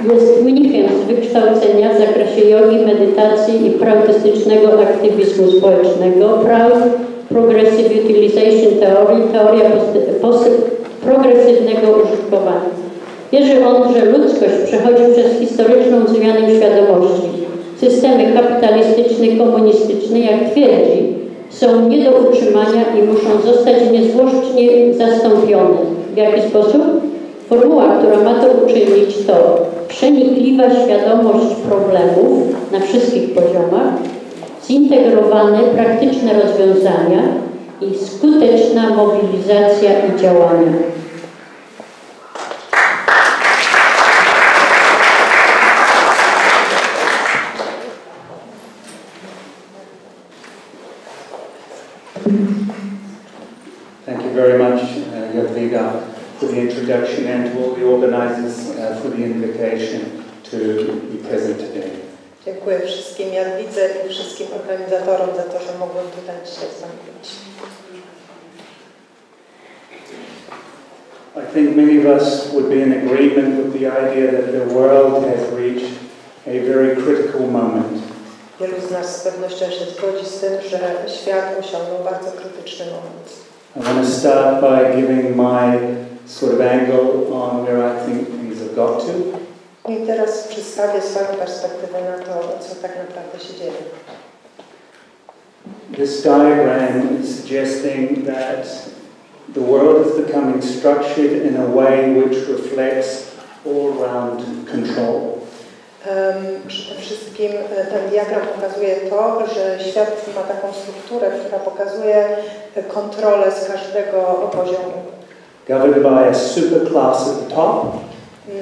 Jest mnichem z wykształcenia w zakresie jogi, medytacji i praktycznego aktywizmu społecznego, Progressive Utilization Theory, teoria progresywnego użytkowania. Wierzy on, że ludzkość przechodzi przez historyczną zmianę świadomości. Systemy kapitalistyczne, komunistyczne, jak twierdzi, są nie do utrzymania i muszą zostać niezwłocznie zastąpione. W jaki sposób? Formuła, która ma to uczynić, to przenikliwa świadomość problemów na wszystkich poziomach, zintegrowane praktyczne rozwiązania i skuteczna mobilizacja i działania. Thank you very much, Jadwiga, for the introduction and to all the organizers for the invitation to be present today. Dziękuję wszystkim Jadwidze i wszystkim organizatorom za to, że mogłem tutaj dzisiaj z wami być. I think many of us would be in agreement with the idea that the world has reached a very critical moment. Wielu z nas z pewnością się zgodzi z tym, że świat osiągnął bardzo krytyczny moment. I want to start by giving my sort of angle on where I think things have got to. I teraz przedstawię swoją perspektywę na to, co tak naprawdę się dzieje. This diagram is suggesting that the world is becoming structured in a way which reflects all-round control. Przede wszystkim ten diagram pokazuje to, że świat ma taką strukturę, która pokazuje kontrolę z każdego poziomu. Governed by a superclass at the top.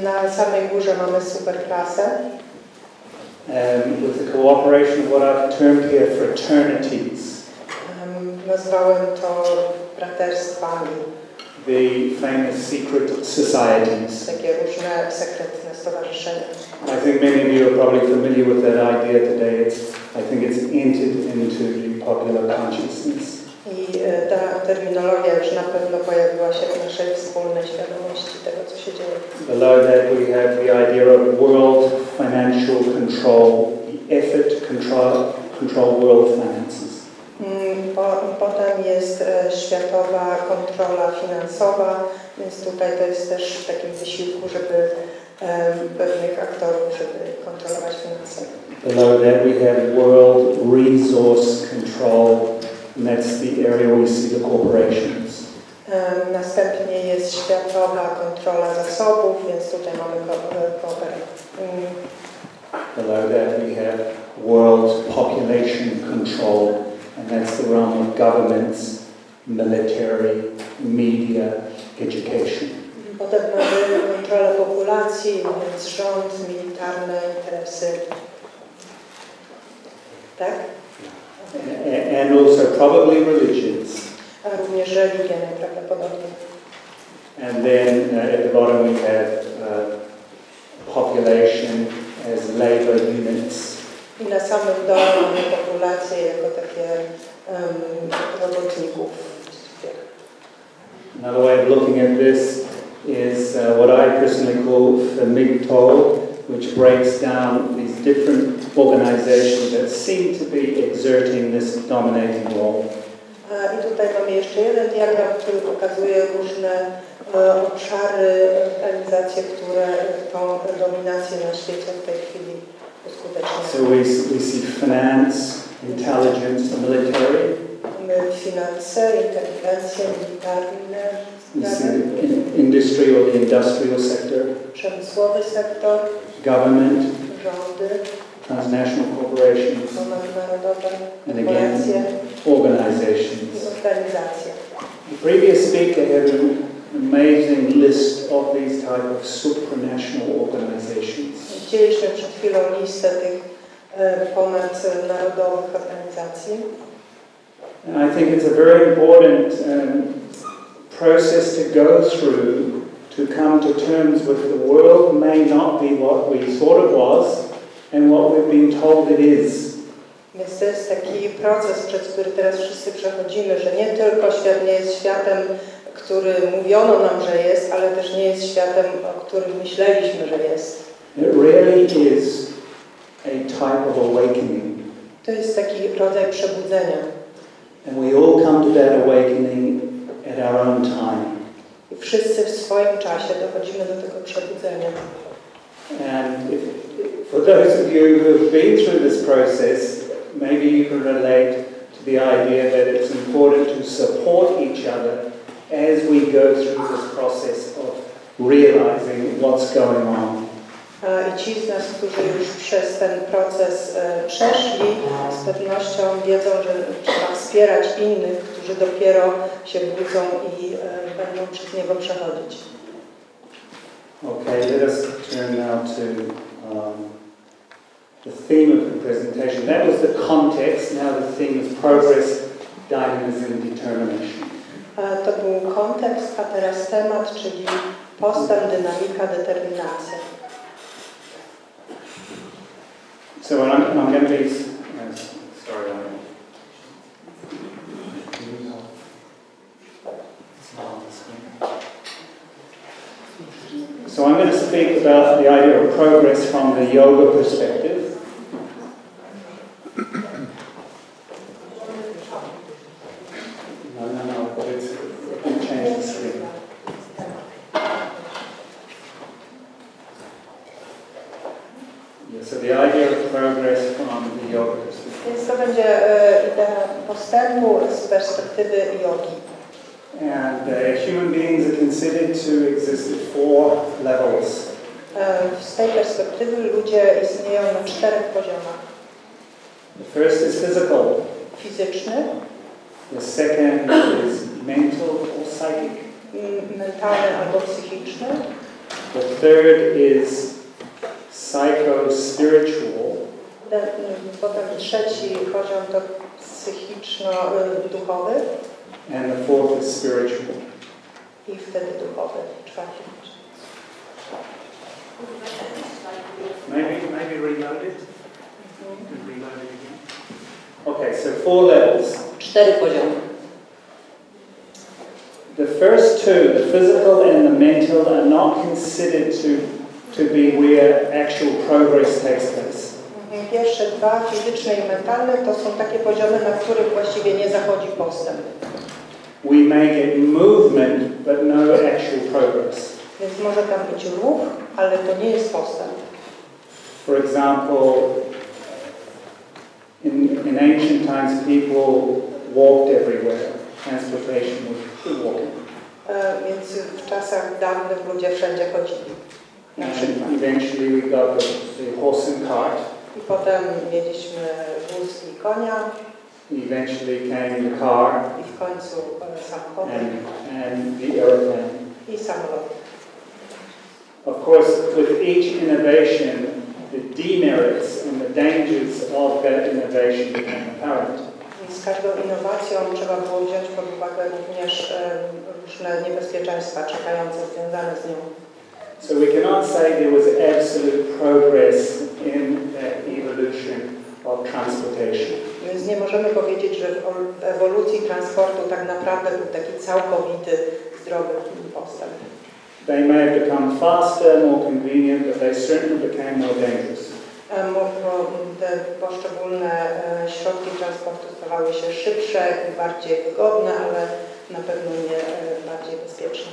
Na samej górze mamy superklasę. With the cooperation of what I've termed here fraternities. Nazwałem to braterstwami. The famous secret societies. Takie różne sekretne stowarzyszenia. I think many of you are probably familiar with that idea today. I think it's entered into the popular consciousness. I ta terminologia już na pewno pojawiła się w naszej wspólnej świadomości tego, co się dzieje. Below that we have the idea of world financial control, the effort to control world finances. Potem jest światowa kontrola finansowa, więc tutaj to jest też w takim wysiłku, żeby pewnych aktorów, żeby kontrolować finanse. Below that we have world resource control, and that's the area where we see the corporations. Następnie jest światowa kontrola zasobów, więc tutaj mamy kooperację. Below that we have world population control, and that's the realm of governments, military, media, education. Potem mamy kontrolę populacji, więc rząd, militarne interesy. Tak? Okay. And also probably religions. A również religia najprawdopodobniej. And then at the bottom we have population as labor units. I na samym dole mamy populację jako takie robotników. Another way of looking at this is what I personally call famigtol, which breaks down these different organizations that seem to be exerting this dominating role. I tutaj mamy jeszcze jeden diagram, który pokazuje różne obszary, organizacje, które tą dominację na świecie w tej chwili uskuteczniają. So we see finance, intelligence, and military. Mamy finanse, inteligencję, militarne. We see the industry or the industrial sector. Przemysłowy sektor. Government. Rządy. Transnational corporations. Narodowe. And again, organizations. Organizacje. The previous speaker had an amazing list of these type of supranational organizations. Widzieliśmy przed chwilą listę tych ponadnarodowych organizacji. And I think it's a very important process to go through to come to terms with the world may not be what we thought it was and what we've been told it is. Więc to jest taki proces, przez który teraz wszyscy przechodzimy, że nie tylko świat nie jest światem, który mówiono nam, że jest, ale też nie jest światem, o którym myśleliśmy, że jest. It really is a type of awakening. To jest taki rodzaj przebudzenia. And we all come to that awakening at our own time. I wszyscy w swoim czasie dochodzimy do tego przebudzenia. And for those of you who have been through this process, maybe you can relate to the idea that it's important to support each other as we go through this process of realizing what's going on. I ci z nas, którzy już przez ten proces przeszli, z pewnością wiedzą, że trzeba wspierać innych, którzy dopiero się budzą i będą przez niego przechodzić. Okay, let us turn now to the theme of the presentation. That was the context. Now the theme is progress, dynamism, determination. To był kontekst, a teraz temat, czyli postęp, dynamika, determinacja. So I'm going to be sorry. So I'm going to speak about the idea of progress from the yoga perspective. No, let's change the screen. So the idea of progress from the yoga perspective. Więc to będzie idea postępu z perspektywy jogi. And human beings are considered to exist at 4 levels. Z tej perspektywy ludzie istnieją na 4 poziomach. The first is physical. Fizyczny. The second is mental or psychic. Mentalny albo psychiczny. The third is psycho-spiritual. Potem trzeci poziom to psychiczno-duchowy. And the fourth is spiritual. I wtedy duchowy, czwarty. Maybe reload it. Reload it again. Okay, so 4 levels. 4 poziomy. The first 2, the physical and the mental, are not considered to be where actual progress takes place. Pierwsze 2, fizyczne i mentalne, to są takie poziomy, na których właściwie nie zachodzi postęp. We may get movement, but no actual progress. Więc może tam być ruch, ale to nie jest postęp. For example, in ancient times, people walked everywhere. Transportation was walking. Więc w czasach dawnych ludzie wszędzie chodzili. Na przykład. Eventually we got the horse and cart. I potem mieliśmy wóz i konia. Eventually came the car. I w końcu samochód. And the airplane. I samolot. Of course, with each innovation, the demerits and the dangers of that innovation become apparent. Z każdą innowacją trzeba było wziąć pod uwagę również różne niebezpieczeństwa czekające związane z nią. So we cannot say there was absolute progress in that evolution of transportation. Więc nie możemy powiedzieć, że w ewolucji transportu tak naprawdę był taki całkowity, zdrowy postęp. They may have become faster, more convenient, but they certainly became more dangerous. Te poszczególne środki transportu stawały się szybsze i bardziej wygodne, ale na pewno nie bardziej bezpieczne.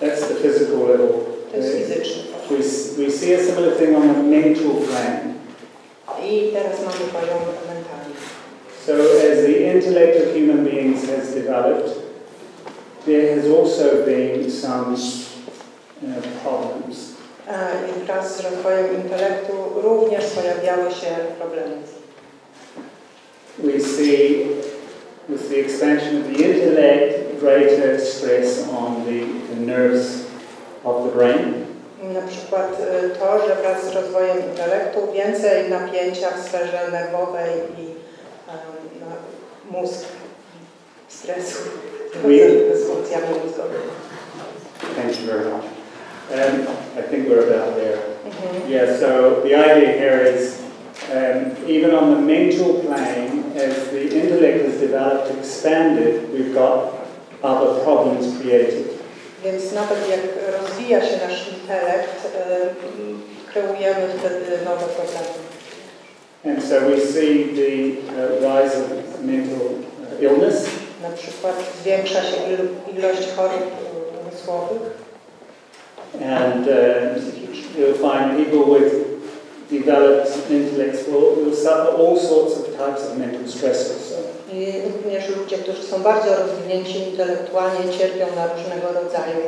That's the physical level. To jest fizyczny. We see a similar thing on the mental plane. I teraz mamy poziom mentalny. So as the intellect of human beings has developed, there has also been some problems. I wraz z rozwojem intelektu również pojawiały się problemy. We see with the expansion of the intellect greater stress on the nerves of the brain. Na przykład to, że wraz z rozwojem intelektu więcej napięcia w sferze nerwowej i mózg, stresu z funkcjami mózgowymi. Thank you very much. I think we're about there. Yeah, so the idea here is even on the mental plane, as the intellect has developed, expanded, we've got other problems created. Więc nawet jak rozwija się nasz intelekt, kreujemy wtedy nowe programy. And so we see the rise of mental illness. Na przykład zwiększa się ilość chorób umysłowych. And you'll find people with developed intellects will suffer all sorts of types of mental stress also. I również ludzie, którzy są bardzo rozwinięci intelektualnie, cierpią na różnego rodzaju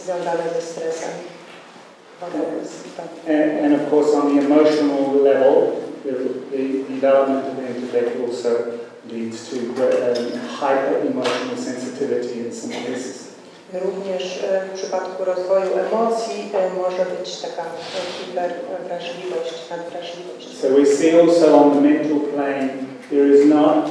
związane ze stresem. And of course on the emotional level, the development of the intellect also leads to hyper emotional sensitivity in some cases. Również w przypadku rozwoju emocji może być taka hiperwrażliwość, nadwrażliwość. So we see also on the mental plane there is not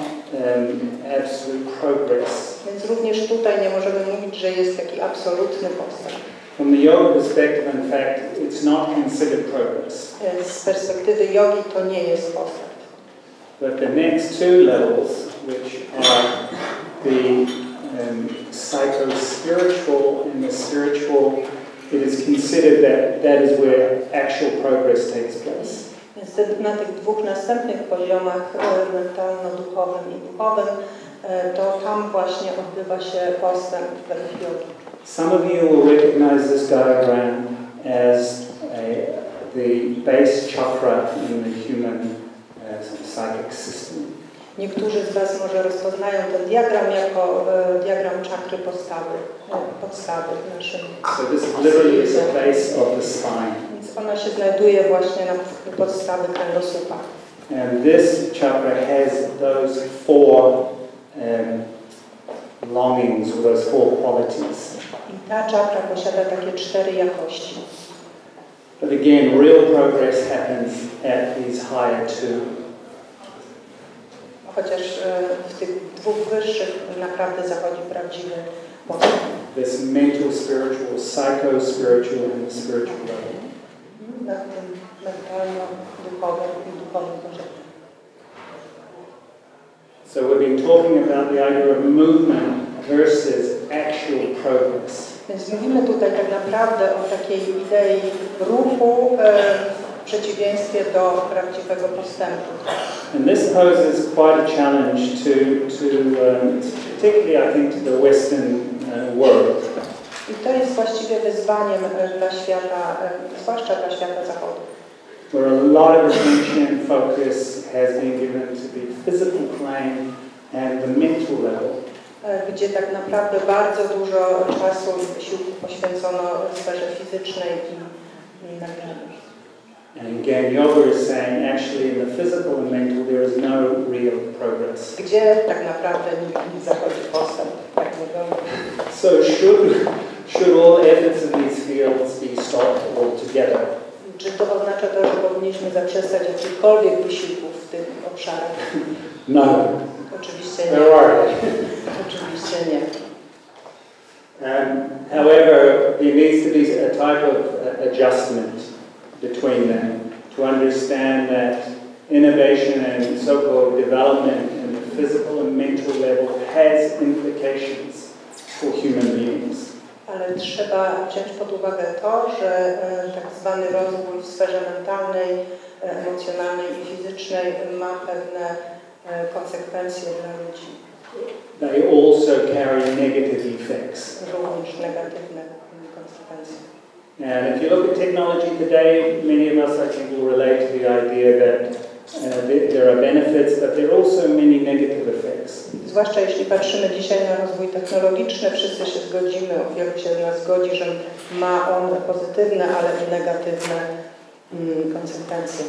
absolute progress. Więc również tutaj nie możemy mówić, że jest taki absolutny postęp. From the yoga perspective, in fact, it's not considered progress. Z perspektywy jogi to nie jest postęp. But the next two levels, which are the psycho-spiritual and the spiritual, it is considered that is where actual progress takes place. Więc na tych dwóch następnych poziomach, mentalno-duchowym i duchowym, to tam właśnie odbywa się postęp według jogi. Some of you will recognize this diagram as the base chakra in the human psychic system. Niektórzy z Was może rozpoznają ten diagram jako diagram czakry podstawy w naszym. So this literally is the base of the spine. Więc ona się znajduje właśnie na podstawie kręgosłupa. And this chakra has those four longings, or those four qualities. I ta czakra posiada takie 4 jakości. But again, real progress happens at these higher two. Chociaż w tych dwóch wyższych naprawdę zachodzi prawdziwy postęp. This mental, spiritual, psycho-spiritual and the spiritual level. Na tym mentalno-duchowym i duchowym poziomie. So we've been talking about the idea of movement versus actual progress. Więc mówimy tutaj tak naprawdę o takiej idei ruchu w przeciwieństwie do prawdziwego postępu. And this poses quite a challenge particularly I think to the Western world. I to jest właściwie wyzwaniem dla świata, zwłaszcza dla świata zachodu. Where a lot of attention and focus has been given to the physical plane and the mental level. Gdzie tak naprawdę bardzo dużo czasu i wysiłku poświęcono sferze fizycznej i mentalnej. And again, yoga is saying actually in the physical and mental there is no real progress. Gdzie tak naprawdę nie zachodzi postęp, tak mówią. So should all efforts in these fields be stopped altogether? Czy to oznacza to, że powinniśmy zaprzestać jakichkolwiek wysiłków w tych obszarach? No. Oczywiście nie. Oczywiście nie. However, there needs to be a type of adjustment between them to understand that innovation and so-called development in the physical and mental level has implications for human beings. Ale trzeba wziąć pod uwagę to, że tak zwany rozwój w sferze mentalnej, emocjonalnej i fizycznej ma pewne konsekwencje dla ludzi. They also carry negative effects. Również negatywne konsekwencje. And if you look at technology today, many of us, I think, will relate to the idea that there are benefits, but there are also many negative effects. Zwłaszcza jeśli patrzymy dzisiaj na rozwój technologiczny, wszyscy się zgodzimy, wielu się z nas zgodzi, że ma on pozytywne, ale i negatywne konsekwencje.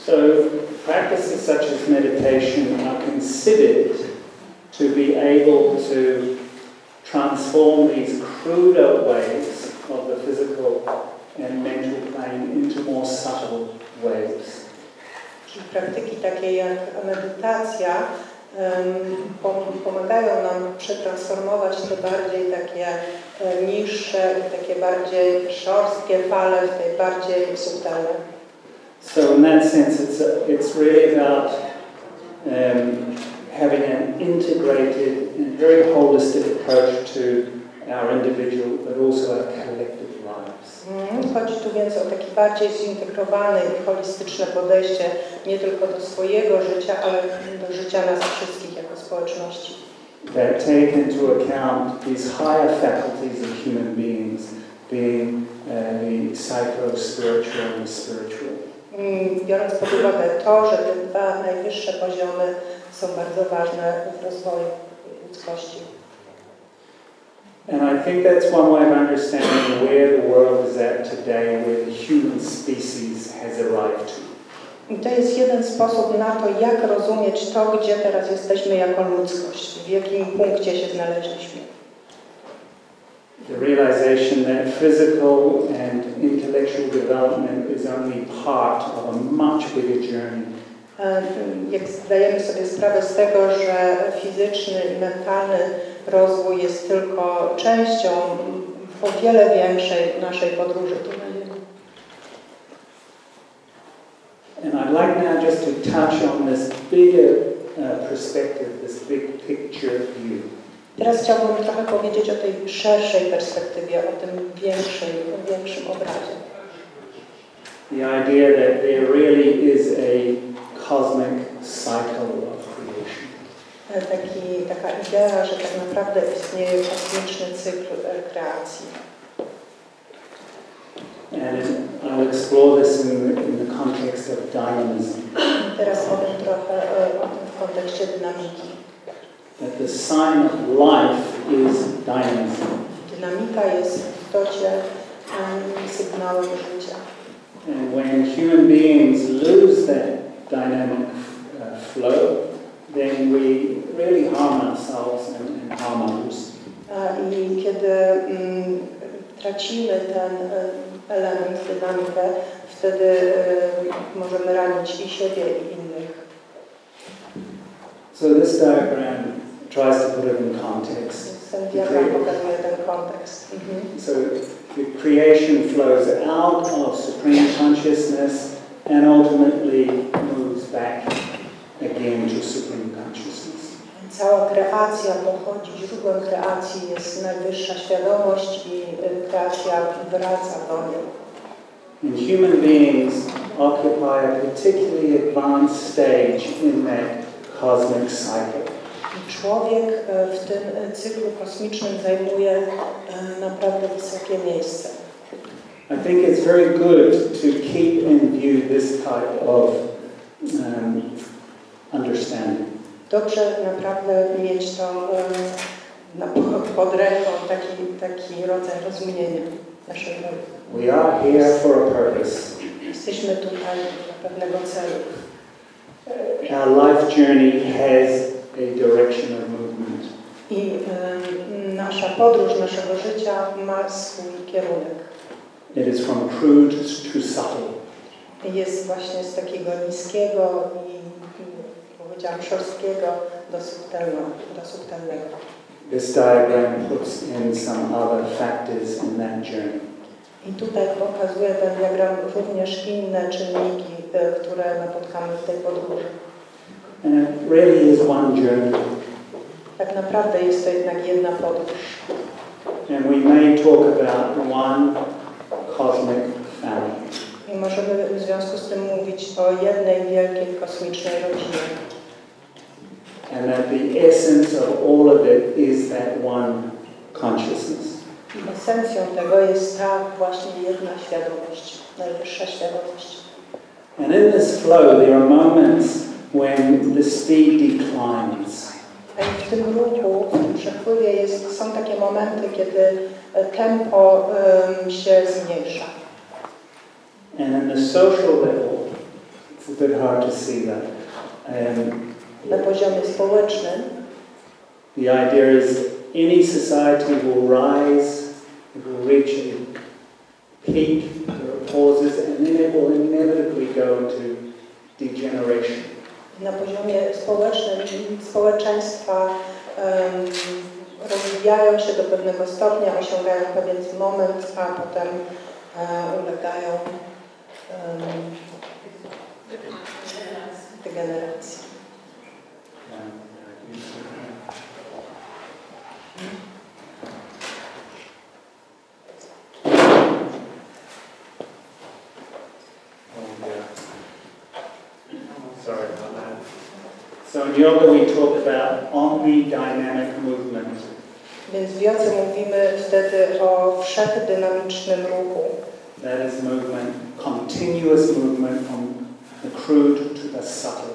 So practices such as meditation are considered to be able to transform these cruder ways of the physical and mental plane into more subtle ways. Czyli praktyki takie jak medytacja pomagają nam przetransformować te bardziej takie niższe, takie bardziej szorstkie fale w tej bardziej subtelne. So in that sense, it's really about having an integrated and very holistic approach to our individual, but also our collective lives. Chodzi tu więc o taki bardziej zintegrowane i holistyczne podejście nie tylko do swojego życia, ale do życia nas wszystkich jako społeczności. That take into account these higher faculties of human beings, being the psycho-spiritual and the spiritual. Biorąc pod uwagę to, że te dwa najwyższe poziomy są bardzo ważne w rozwoju ludzkości. And I think that's one way of understanding where the world is at today, where the human species has arrived to. I to jest jeden sposób na to, jak rozumieć to, gdzie teraz jesteśmy jako ludzkość, w jakim punkcie się znaleźliśmy. The realization that physical and intellectual development is only part of a much bigger journey. Jak zdajemy sobie sprawę z tego, że fizyczny i mentalny rozwój jest tylko częścią o wiele większej naszej podróży tu na Ziemi. And I'd like now just to touch on this bigger perspective, this big picture view. Teraz chciałbym trochę powiedzieć o tej szerszej perspektywie, o tym większym obrazie. The idea that there really is a cosmic cycle of creation. Taka idea, że tak naprawdę istnieje kosmiczny cykl kreacji. And I'll explore this in the context of dynamism. Teraz powiem trochę o tym w kontekście dynamiki. That the sign of life is dynamism. Dynamika jest w istocie sygnałem życia. And when human beings lose that dynamic flow, then we really harm ourselves and harm others. I kiedy tracimy ten element, dynamikę, wtedy możemy ranić i siebie, i innych. So this diagram tries to put it in context. Ten diagram pokazuje ten kontekst. So the creation flows out of supreme consciousness and ultimately moves back again to supreme consciousness. Cała kreacja pochodzi, źródłem kreacji jest najwyższa świadomość i kreacja wraca do niej. And human beings occupy a particularly advanced stage in that cosmic cycle. Człowiek w tym cyklu kosmicznym zajmuje naprawdę wysokie miejsce. I think it's very good to keep in view this type of understanding. Dobrze naprawdę mieć to pod ręką, taki rodzaj rozumienia naszej drogi. We are here for a purpose. Jesteśmy tutaj dla pewnego celu. Our life journey has a direction of movement. I nasza podróż naszego życia ma swój kierunek. It is from crude to subtle. Jest właśnie z takiego niskiego i powiedziałam szorstkiego do subtelnego. This diagram puts in some other factors in that journey. I tutaj pokazuje ten diagram również inne czynniki, które napotkamy w tej podróży. And it really is one journey. Tak naprawdę jest to jednak jedna podróż. And we may talk about one cosmic family. I możemy w związku z tym mówić o jednej wielkiej kosmicznej rodzinie. And that the essence of all of it is that one consciousness. Esencją tego jest ta właśnie jedna świadomość, najwyższa świadomość. And in this flow there are moments when the speed declines. A w tym ruchu, w tym przepływie są takie momenty, kiedy tempo się zmniejsza. And in the social level, it's a bit hard to see that. Na poziomie społecznym the idea is any society will rise, it will reach a peak, there are pauses, and then it will inevitably go into degeneration. Na poziomie społecznym społeczeństwa rozwijają się do pewnego stopnia, osiągają pewien moment, a potem ulegają degeneracji. So in yoga we talk about omnidynamic movement. Więc w jodze mówimy wtedy o wszechdynamicznym ruchu. That is movement, continuous movement from the crude to the subtle.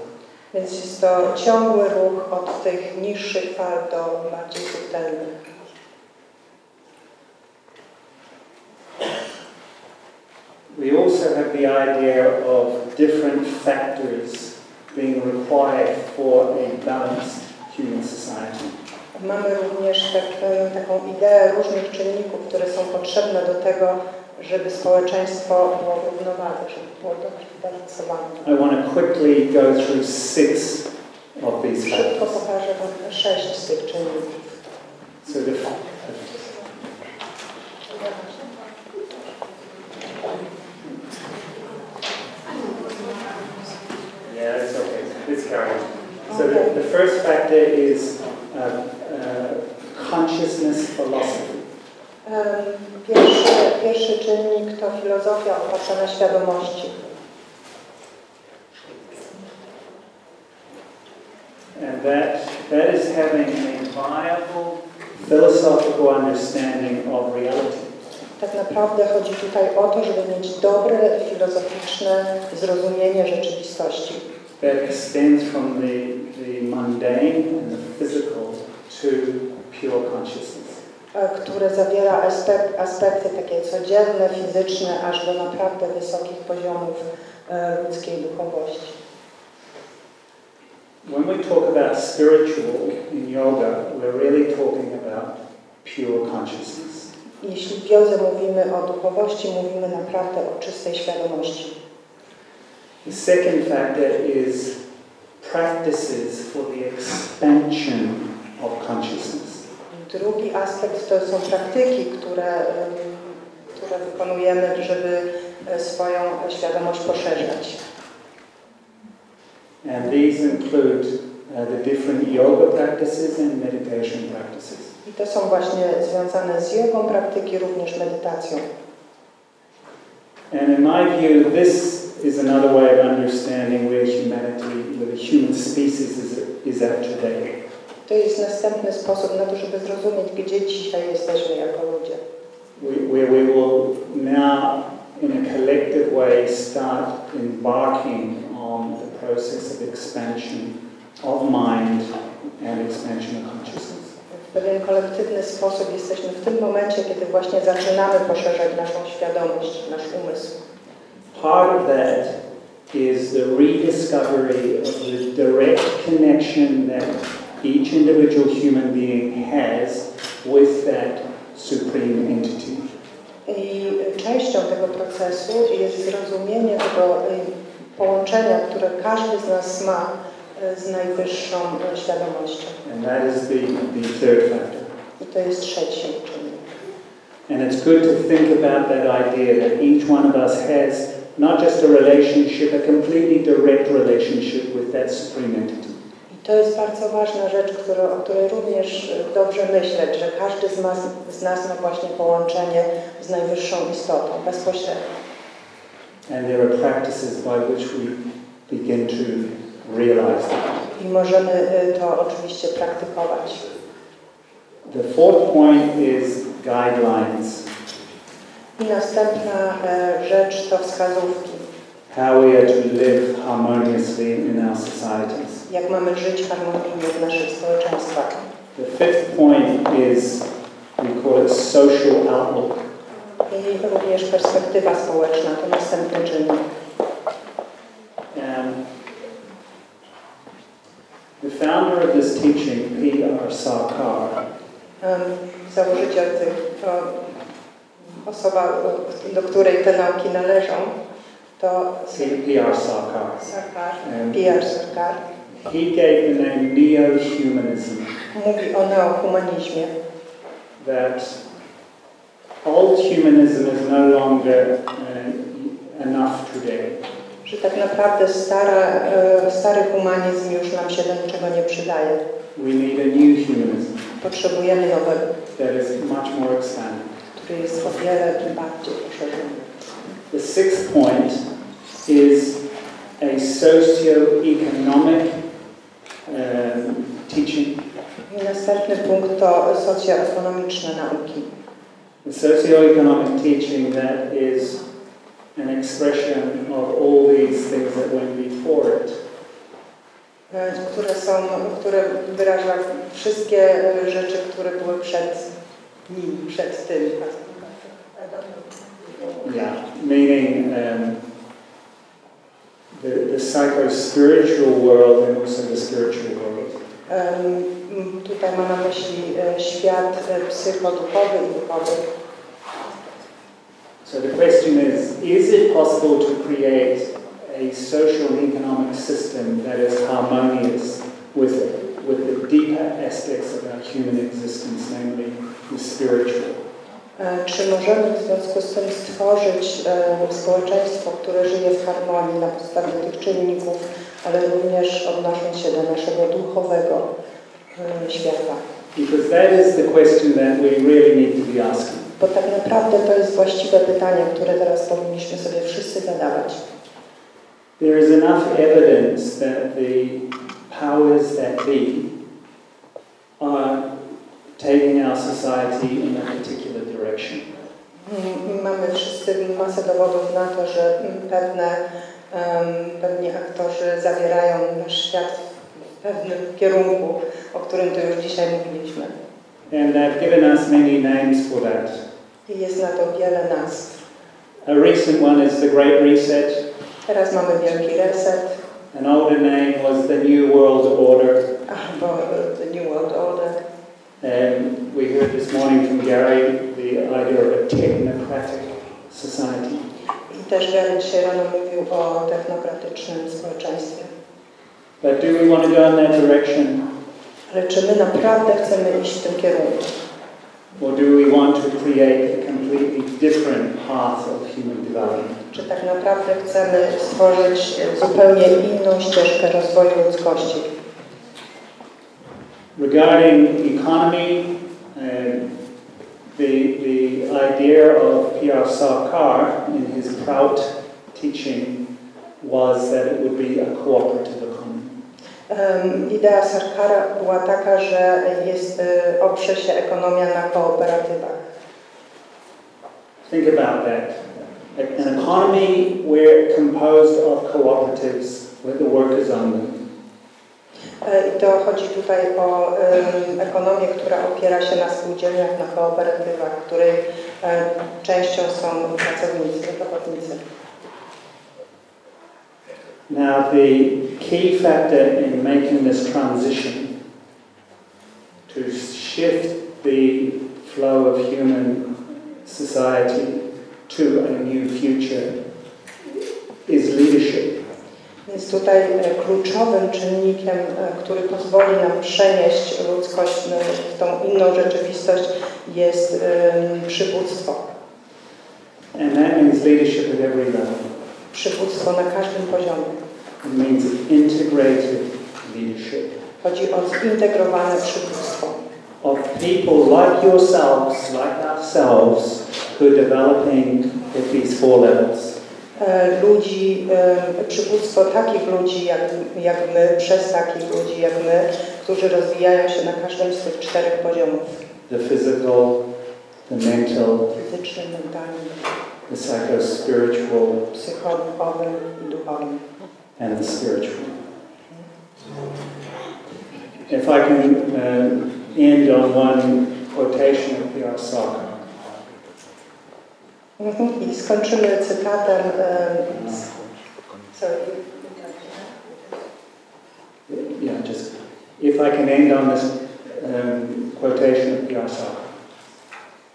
Więc jest to ciągły ruch od tych niższych fal do bardziej subtelnych. We also have the idea of different factors being required for a balanced human society. Mamy również taką ideę różnych czynników, które są potrzebne do tego, żeby społeczeństwo było w równowadze, żeby było dobrze zbalansowane. I want to quickly go through 6 of these factors. Szybko pokażę Wam 6 z tych czynników. So yeah, it's okay. It's carrying. So the first factor is consciousness philosophy. Pierwszy czynnik to filozofia oparta na świadomości. And that is having a viable philosophical understanding of reality. Tak naprawdę chodzi tutaj o to, żeby mieć dobre filozoficzne zrozumienie rzeczywistości. That extends from the mundane and the physical to pure consciousness. Które zawiera aspekty takie codzienne, fizyczne, aż do naprawdę wysokich poziomów ludzkiej duchowości. When we talk about spiritual in yoga, we're really talking about pure consciousness. Jeśli w jodze mówimy o duchowości, mówimy naprawdę o czystej świadomości. The second factor is practices for the expansion of consciousness. Drugi aspekt to są praktyki, które wykonujemy, żeby swoją świadomość poszerzać. And these include the different yoga practices and meditation practices. I to są właśnie związane z jogą praktyki, również medytacją. And in my view, this is another way of understanding where humanity, where the human species is at today. To jest następny sposób na to, żeby zrozumieć, gdzie dzisiaj jesteśmy jako ludzie. Where we will now, in a collective way, start embarking on the process of expansion of mind and expansion of consciousness. W pewien kolektywny sposób jesteśmy w tym momencie, kiedy właśnie zaczynamy poszerzać naszą świadomość, nasz umysł. Part of that is the rediscovery of the direct connection that each individual human being has with that supreme entity. I częścią tego procesu jest zrozumienie tego połączenia, które każdy z nas ma z najwyższą świadomością. And that is the third factor. I to jest trzeci czynnik. And it's good to think about that idea that each one of us has not just a relationship, a completely direct relationship with that supreme entity. I to jest bardzo ważna rzecz, o której również dobrze myśleć, że każdy z nas ma właśnie połączenie z najwyższą istotą, bezpośrednio. And there are practices by which we begin to realize that. I możemy to oczywiście praktykować. The fourth point is guidelines. I następna rzecz to wskazówki. How we are to live harmoniously in our societies. Jak mamy żyć harmonijnie w naszych społeczeństwach. The fifth point is, we call it social outlook. I również perspektywa społeczna to następny czynnik. The founder of this teaching, P.R. Sarkar, założyciel osoba, do której te nauki należą, to P.R. Sarkar. P.R. Sarkar. He gave the name neo-humanism. Mówi o neohumanizmie. That old humanism is no longer enough today. Że tak naprawdę stary humanizm już nam się do niczego nie przydaje. We need a new humanism. Potrzebujemy nowego. That is much more expanded. Który jest o wiele bardziej poszerzony. The sixth point is a socio-economic teaching. I następny punkt to socjoekonomiczne nauki. The socioeconomic teaching that is an expression of all these things that went before it. Które wyraża wszystkie rzeczy, które były przed nim, przed tym. Yeah, meaning the psycho-spiritual world and also the spiritual world. Tutaj ma na myśli świat psychoduchowy i duchowy. So the question is it possible to create a social and economic system that is harmonious with the deeper aspects of our human existence, namely the spiritual? Czy możemy w związku z tym stworzyć społeczeństwo, które żyje w harmonii na podstawie tych czynników, ale również odnosząc się do naszego duchowego świata? Because that is the question that we really need to be asking. Bo tak naprawdę to jest właściwe pytanie, które teraz powinniśmy sobie wszyscy zadawać. There is enough evidence that the powers that be are taking our society in a particular direction. Mamy wszyscy masę dowodów na to, że pewni aktorzy zawierają nasz świat w pewnym kierunku, o którym tu już dzisiaj mówiliśmy. And they've given us many names for that. I jest na to wiele nazw. A recent one is the Great Reset. Teraz mamy Wielki Reset. An older name was the New World Order. Albo the New World Order. And we heard this morning from Gary the idea of a technocratic society. I też Gary dzisiaj rano mówił o technokratycznym społeczeństwie. But do we want to go in that direction? Ale czy my naprawdę chcemy iść w tym kierunku? Or do we want to create a completely different path of human development? Czy tak naprawdę chcemy stworzyć zupełnie inną ścieżkę rozwoju ludzkości? Regarding economy, the idea of Pierre Sarkar in his Prawdy teaching was that it would be a cooperative economy. Idea Sarkara była taka, że oprze się ekonomia na kooperatywach. Think about that. An economy where composed of cooperatives where the workers own them. I to chodzi tutaj o ekonomię, która opiera się na spółdzielniach, na kooperatywach, której częścią są pracownicy, robotnicy. Now the key factor in making this transition to shift the flow of human society to a new future is leadership. Więc tutaj kluczowym czynnikiem, który pozwoli nam przenieść ludzkość w tą inną rzeczywistość, jest przywództwo. And that means leadership at every level. Przywództwo na każdym poziomie. It means integrated leadership. Chodzi o zintegrowane przywództwo. Of people like yourselves, like ourselves, who are developing at these four levels. Ludzi, przywództwo takich ludzi jak my, przez takich ludzi jak my, którzy rozwijają się na każdym z tych 4 poziomów. The physical, the mental, fizycznym, mentalnym, the psycho-spiritual, psychoduchowym i duchowym. And the spiritual. If I can end on one quotation of Pierre Sarkar. I skończymy cytatem. Yeah, just if I can end on this quotation of Pierre Sarkar.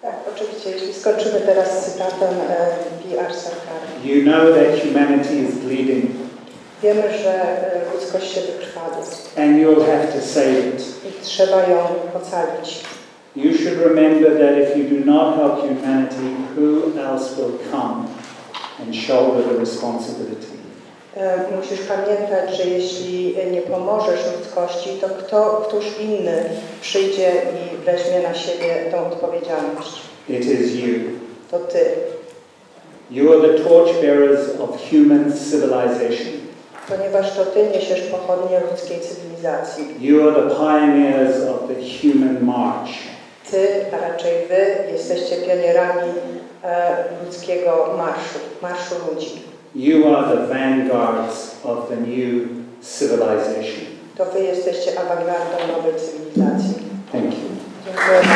Tak, oczywiście, jeśli skończymy teraz cytatem Pierre Sarkara. You know that humanity is bleeding. Wiemy, że ludzkość się wykrwawi. And you'll have to save it. I trzeba ją ocalić. You should remember that if you do not help humanity, who else will come and shoulder the responsibility? Musisz pamiętać, że jeśli nie pomożesz ludzkości, to któż inny przyjdzie i weźmie na siebie tą odpowiedzialność? It is you. To ty. You are the torchbearers of human civilization. Ponieważ to Ty niesiesz pochodnie ludzkiej cywilizacji. You are the pioneers of the human march. Ty, a raczej Wy, jesteście pionierami ludzkiego marszu ludzi. You are the vanguards of the new civilization. To Wy jesteście awangardą nowej cywilizacji. Thank you. Dziękuję.